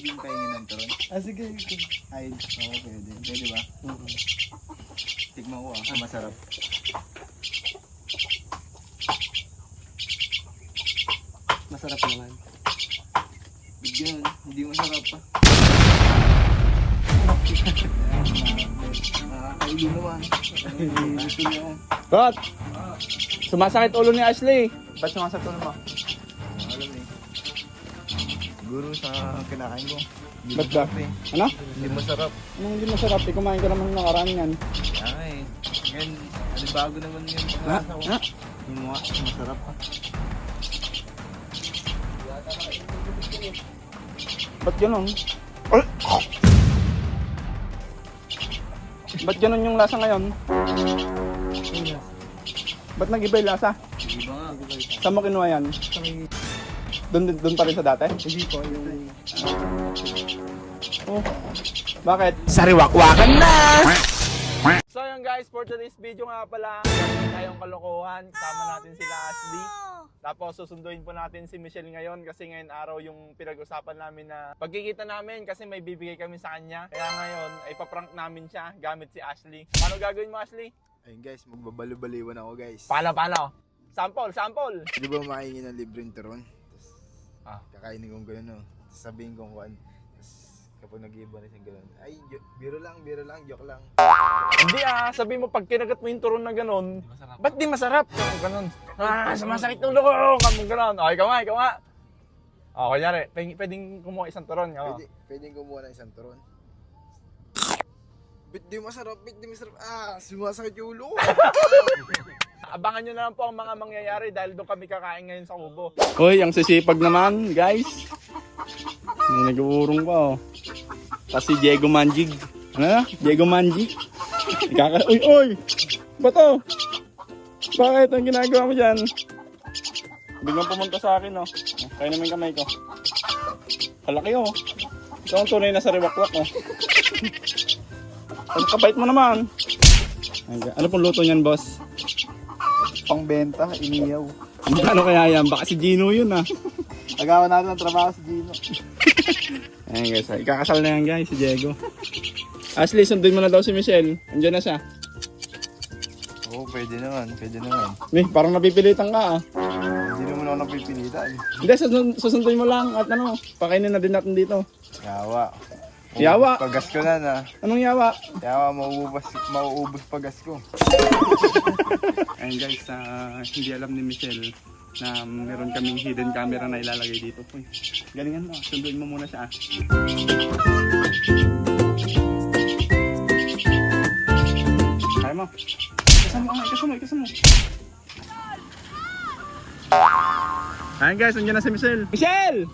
Pwede yung pahingin ng turon. Sige. Ay, oo, pwede. Pwede ba? Tikman ko masarap. Masarap naman. Bigyan, hindi masarap pa. Nakakaili naman. Gusto niya. Rod! Sumasakit ulo ni Ashley. Ba't sumasakit ulo mo? Alam eh. Siguro sa kinakain ko. Hindi Ba't ba? masarap eh. Ano? Hindi masarap. Anong hindi masarap? Kumain ka naman ng nakaraan yan. Ay, ngayon, bago naman yung lasa ko. Ha? Yung mga masarap pa. Ba't ganun? Ay! Ba't ganun yung lasa ngayon? Ba't nag-iba yung lasa? Hindi ba nga? Saan mo kinuha yan? Doon pa rin sa dati? Hindi po, yung... Oh. Bakit? Sariwakwakan na! So yun guys, for today's video nga pala, tayong kalokohan, kasama natin sila Ashley. Tapos susunduin po natin si Michelle ngayon kasi ngayon araw yung pinag-usapan namin na pagkikita namin kasi may bibigay kami sa kanya. Kaya ngayon ay paprank namin siya gamit si Ashley. Paano gagawin mo, Ashley? Ayun guys, magbabalo-baliwan ako guys. Paano? Sample! Di ba makaingin ng libreng turon? Tapos kakainin kong gano'n no. Tapos sabihin kong kuhan. Tapos kapag nag-iiba na siyang gano'n, ay biro lang, joke lang. Hindi sabihin mo pag kinagat mo yung turon na gano'n, ba't di masarap? Ganun. Sumasakit ng ulo ko! Kamong gano'n. O, ikaw nga. O, kunyari, pwedeng kumuha isang turon. Pwedeng kumuha ng isang turon. Bit di masarap. Sumasakit yung ulo ko. Abangan nyo na lang po ang mga mangyayari dahil doon kami kakain ngayon sa kubo. Hoy, ang sisipag naman, guys. May nag-uurong pa, oh. Kasi Diego Manjig. Ano na? Diego Manjig. Uy! Bato! Bakit? Ang ginagawa mo dyan? Biglang pumunta sa akin, oh. Kaya naman kamay ko. Kalaki, oh. Ito ang tunay na sariwakwak, oh. Ang kabait mo naman. Ano pong luto niyan, boss? Pangbenta, iniyaw. Ano kaya yan? Baka si Gino yun, Agawan natin ang trabaho sa Gino. Ayan guys, ikakasal na yan guys, si Diego. Ashley, sunduin mo na daw si Michelle. Andiyan na siya. Oo, pwede naman. Parang napipilitan ka Hindi naman ako napipilitan. Hindi, susunduin mo lang at pakainin na din natin dito. Yawa? Pagas ko na. Anong yawa? Yawa, mauubos pagas ko. Ayan guys, hindi alam ni Michelle na meron kaming hidden camera na ilalagay dito. Uy, galingan mo, sunduin mo muna siya. Kaya mo. Ikasan mo. Ayan guys, nandiyan na si Michelle. Michelle!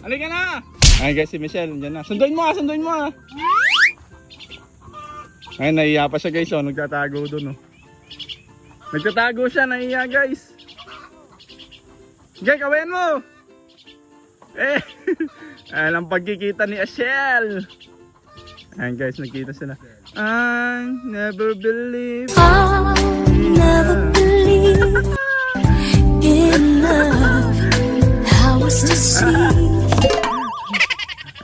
Halika na! Ayan guys, si Michelle, nandiyan na. Sunduin mo. Ayan, nahiya pa siya guys, oh. Nagtatago dun, oh. Nagtatago siya, nahiya guys. Sige, kawin mo! Ayan ang pagkikita ni Ashel. Ayan guys, nagkita sila. I never believe in love. How was to see?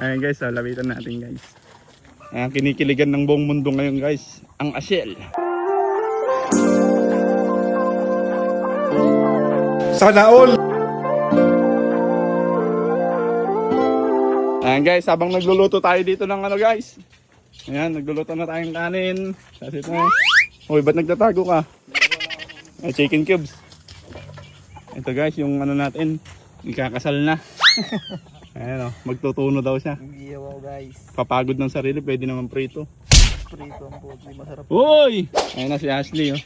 Ayan guys, lapitan natin guys. Ayan, kinikiligan ng buong mundo ngayon guys, ang Ashel. Sana all! Ayan guys, habang nagluluto tayo dito ng guys. Ayan, nagluluto na tayong kanin. Kasi ito. Uy, ba't nagtatago ka? Chicken cubes. Ito guys, yung natin, ikakasal na. Ayan, magtutuno daw siya. Iyaw ako guys. Papagod ng sarili, pwede naman prito. Prito ang puti, masarap. Uy! Ayan na si Ashley, oh.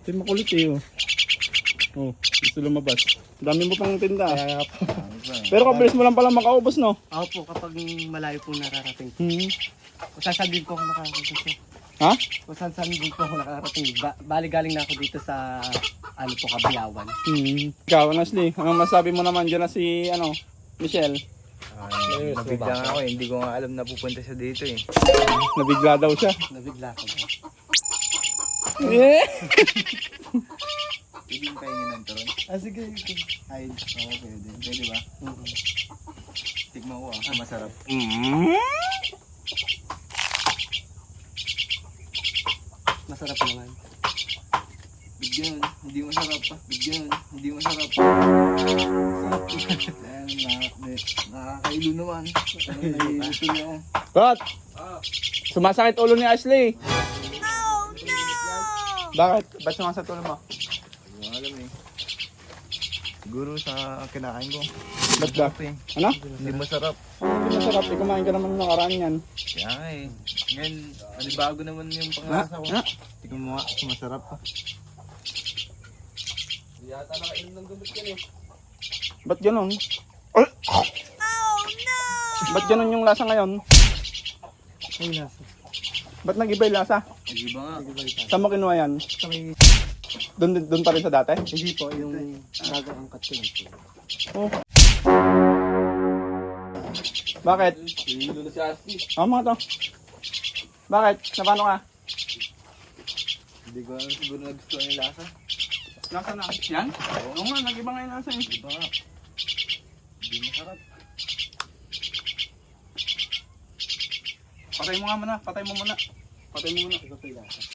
Ito yung makulit, oh. Oh, gusto lumabas. Dami mo pang tinda. Kaya po. Pero kabilis mo lang pala makaubos, no? Ako po, kapag malayo pong nararating. Hmm. Saan din po ako nakarating. Ha? Kung saan din po ako nakarating. Bali galing na ako dito sa Kabiyawan. Ikaw, Ashley, anong masabi mo naman dyan na si, Michelle? Nabigla nga ako hindi ko nga alam na pupunta siya dito eh. Nabigla daw siya. Nabigla ko ba? Pwede yung pahingin ng turon. Sige. Ay, oo, pwede. Pwede ba? Tikman ko masarap. Masarap naman. Bigyan, hindi masarap pa. Bigyan, hindi masarap. Ayan, nakakailo naman. Nahihilo ako. Kot! Sumasakit ulo ni Ashley. Bakit? Ba't sumasakit ulo mo? Hindi ko alam eh. Siguro sa kinakain ko. Ba't ba? Masarap eh. Ano? Hindi masarap. Hindi masarap. Kumain ka naman ng nakaraan yan. Kaya nga eh. Ngayon, bago naman yung pangalasa ko. Ha? Tingnan mo nga, masarap pa. Yata nakainom ng gamot yan eh. Ba't ganun? Ay! Ba't ganun yung lasa ngayon? Ay, nasa. Ba't nag-iba yung lasa? Nag-iba nga. Saan mo kinuha yan? Sa may... Doon pa rin sa dati? Hindi po, yung bagang angkat ko lang po. Oh. Bakit? Hilo na si Ashley. Mga to. Bakit? Napano ka? Hindi ko alam siguro nagustuhan yung lasa. Lasa na. Yan? Oo nga, nag-iba nga yung lasa eh. Iba nga. Hindi masarap. Patay mo nga muna. Patay mo muna. Patay mo muna. Iba po yung lasa.